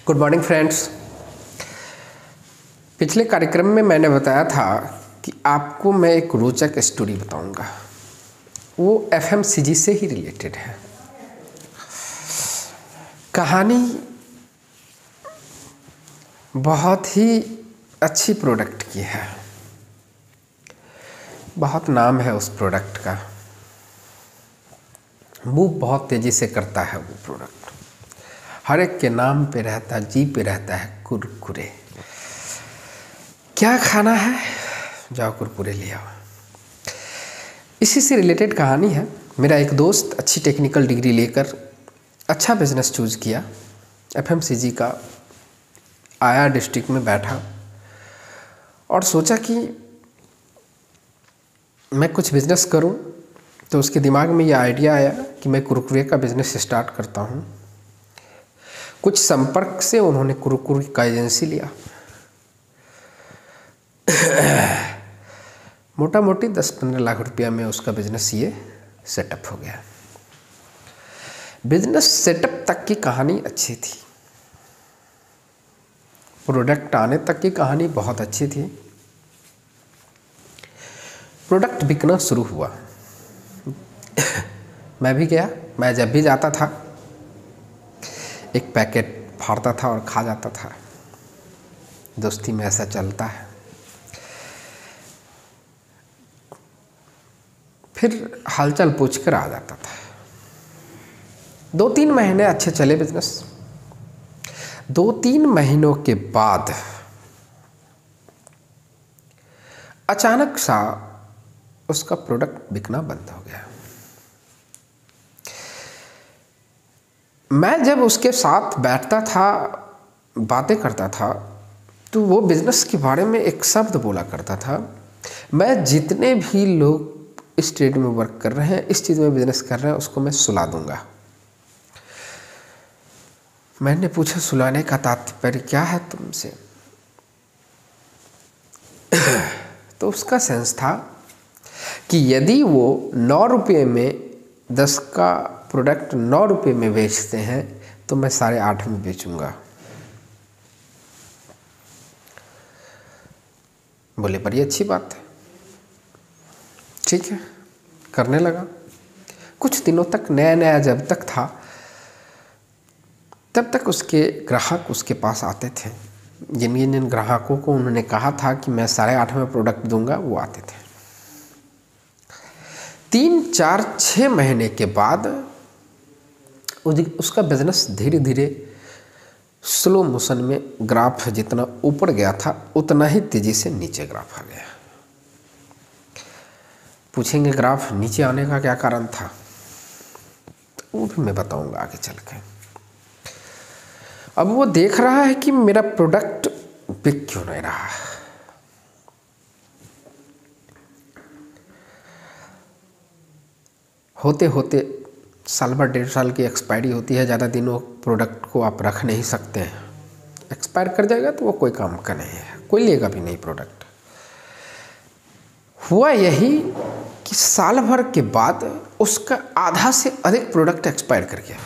Good morning friends. पिछले कार्यक्रम में मैंने बताया था कि आपको मैं एक रोचक स्टोरी बताऊंगा। वो एफएमसीजी से ही रिलेटेड है। कहानी बहुत ही अच्छी प्रोडक्ट की है, बहुत नाम है उस प्रोडक्ट का, मूव बहुत तेज़ी से करता है वो प्रोडक्ट, हर एक के नाम पे रहता, जी पे रहता है कुरकुरे। क्या खाना है, जाओ कुरकुरे ले आओ। इसी से रिलेटेड कहानी है। मेरा एक दोस्त अच्छी टेक्निकल डिग्री लेकर अच्छा बिजनेस चूज़ किया, एफएमसीजी का, आया डिस्ट्रिक्ट में बैठा और सोचा कि मैं कुछ बिज़नेस करूं। तो उसके दिमाग में यह आइडिया आया कि मैं कुरकुरे का बिज़नेस स्टार्ट करता हूं। कुछ संपर्क से उन्होंने कुरकुरे का एजेंसी लिया। मोटा मोटी 10-15 लाख रुपया में उसका बिजनेस ये सेटअप हो गया। बिजनेस सेटअप तक की कहानी अच्छी थी, प्रोडक्ट आने तक की कहानी बहुत अच्छी थी। प्रोडक्ट बिकना शुरू हुआ। मैं भी गया। मैं जब भी जाता था एक पैकेट फाड़ता था और खा जाता था। दोस्ती में ऐसा चलता है। फिर हालचाल पूछकर आ जाता था। 2-3 महीने अच्छे चले बिजनेस। 2-3 महीनों के बाद अचानक सा उसका प्रोडक्ट बिकना बंद हो गया। मैं जब उसके साथ बैठता था, बातें करता था, तो वो बिजनेस के बारे में एक शब्द बोला करता था, मैं जितने भी लोग इस ट्रेड में वर्क कर रहे हैं, इस चीज़ में बिजनेस कर रहे हैं, उसको मैं सुला दूंगा। मैंने पूछा सुलाने का तात्पर्य क्या है तुमसे? तो उसका सेंस था कि यदि वो 9 रुपये में 10 का प्रोडक्ट 9 रुपये में बेचते हैं तो मैं 8.5 में बेचूंगा। बोले बड़ी अच्छी बात है, ठीक है, करने लगा। कुछ दिनों तक नया नया जब तक था तब तक उसके ग्राहक उसके पास आते थे। जिन ग्राहकों को उन्होंने कहा था कि मैं 8.5 में प्रोडक्ट दूंगा, वो आते थे। 3-4-6 महीने के बाद उसका बिजनेस धीरे धीरे स्लो मोशन में, ग्राफ जितना ऊपर गया था उतना ही तेजी से नीचे ग्राफ आ गया। पूछेंगे ग्राफ नीचे आने का क्या कारण था, वो भी मैं बताऊंगा आगे चल के। अब वो देख रहा है कि मेरा प्रोडक्ट बिक क्यों नहीं रहा। होते होते साल भर 1.5 साल की एक्सपायरी होती है। ज़्यादा दिनों प्रोडक्ट को आप रख नहीं सकते हैं। एक्सपायर कर जाएगा तो वो कोई काम का नहीं है, कोई लेगा भी नहीं प्रोडक्ट। हुआ यही कि साल भर के बाद उसका आधा से अधिक प्रोडक्ट एक्सपायर कर गया।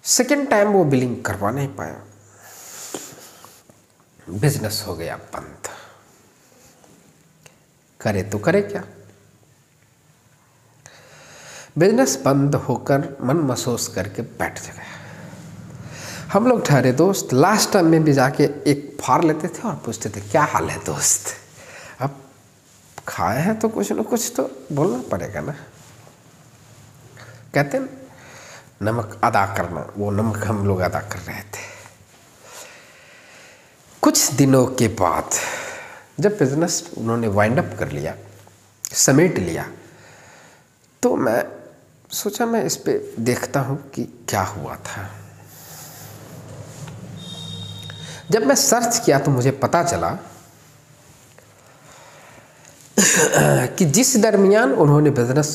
सेकेंड टाइम वो बिलिंग करवा नहीं पाया, बिजनेस हो गया बंद। करे तो करे क्या। बिजनेस बंद होकर मन महसूस करके बैठ गया। हम लोग ठहरे दोस्त, लास्ट टाइम में भी जाके एक फाड़ लेते थे और पूछते थे क्या हाल है दोस्त। अब खाए हैं तो कुछ न कुछ तो बोलना पड़ेगा ना। कहते हैं नमक अदा करना, वो नमक हम लोग अदा कर रहे थे। कुछ दिनों के बाद जब बिजनेस उन्होंने वाइंड अप कर लिया, समेट लिया, तो मैं सोचा मैं इस पे देखता हूँ कि क्या हुआ था। जब मैं सर्च किया तो मुझे पता चला कि जिस दरमियान उन्होंने बिजनेस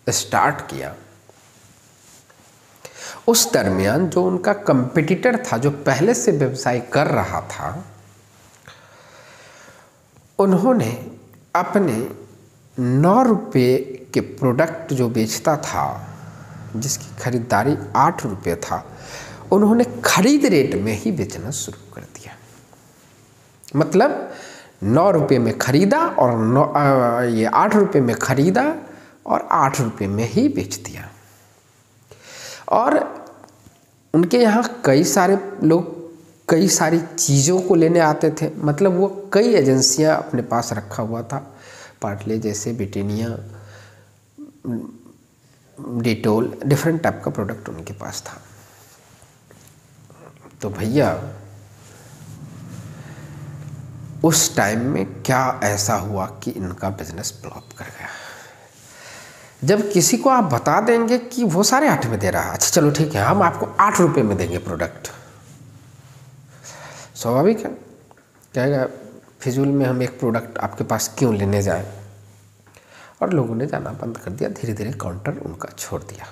स्टार्ट किया, उस दरमियान जो उनका कंपटीटर था, जो पहले से व्यवसाय कर रहा था, उन्होंने अपने 9 रुपये के प्रोडक्ट जो बेचता था, जिसकी खरीदारी 8 रुपये था, उन्होंने खरीद रेट में ही बेचना शुरू कर दिया। मतलब 9 रुपये में खरीदा और 8 रुपये में खरीदा और 8 रुपये में ही बेच दिया। और उनके यहाँ कई सारे लोग कई सारी चीज़ों को लेने आते थे। मतलब वो कई एजेंसियां अपने पास रखा हुआ था, पार्ले जैसे, ब्रिटानिया, डेटोल, डिफरेंट टाइप का प्रोडक्ट उनके पास था। तो भैया उस टाइम में क्या ऐसा हुआ कि इनका बिजनेस फ्लॉप कर गया। जब किसी को आप बता देंगे कि वो 8.5 में दे रहा है, अच्छा चलो ठीक है, हम आपको 8 रुपये में देंगे प्रोडक्ट, स्वाभाविक है कहेगा फिजूल में हम एक प्रोडक्ट आपके पास क्यों लेने जाएं। और लोगों ने जाना बंद कर दिया, धीरे धीरे काउंटर उनका छोड़ दिया।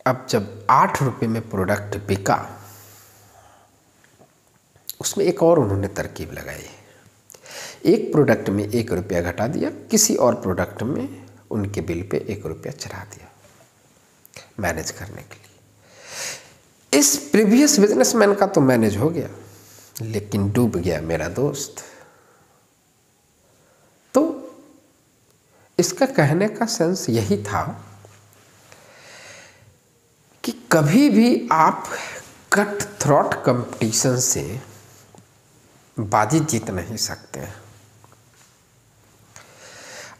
अब जब 8 रुपये में प्रोडक्ट बिका, उसमें एक और उन्होंने तरकीब लगाई। एक प्रोडक्ट में 1 रुपया घटा दिया, किसी और प्रोडक्ट में उनके बिल पे 1 रुपया चढ़ा दिया मैनेज करने के लिए। इस प्रीवियस बिजनेसमैन का तो मैनेज हो गया, लेकिन डूब गया मेरा दोस्त। तो इसका कहने का सेंस यही था कि कभी भी आप कट थ्रॉट कंपटीशन से बाजी जीत नहीं सकते हैं।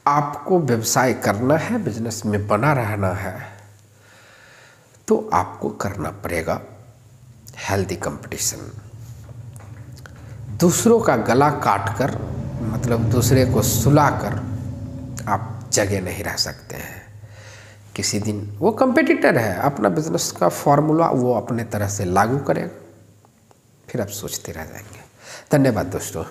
आपको व्यवसाय करना है, बिजनेस में बना रहना है, तो आपको करना पड़ेगा हेल्दी कंपटीशन। दूसरों का गला काट कर, मतलब दूसरे को सुलाकर आप जगह नहीं रह सकते हैं। किसी दिन वो कंपेटिटर है, अपना बिजनेस का फॉर्मूला वो अपने तरह से लागू करेगा, फिर आप सोचते रह जाएंगे। धन्यवाद दोस्तों।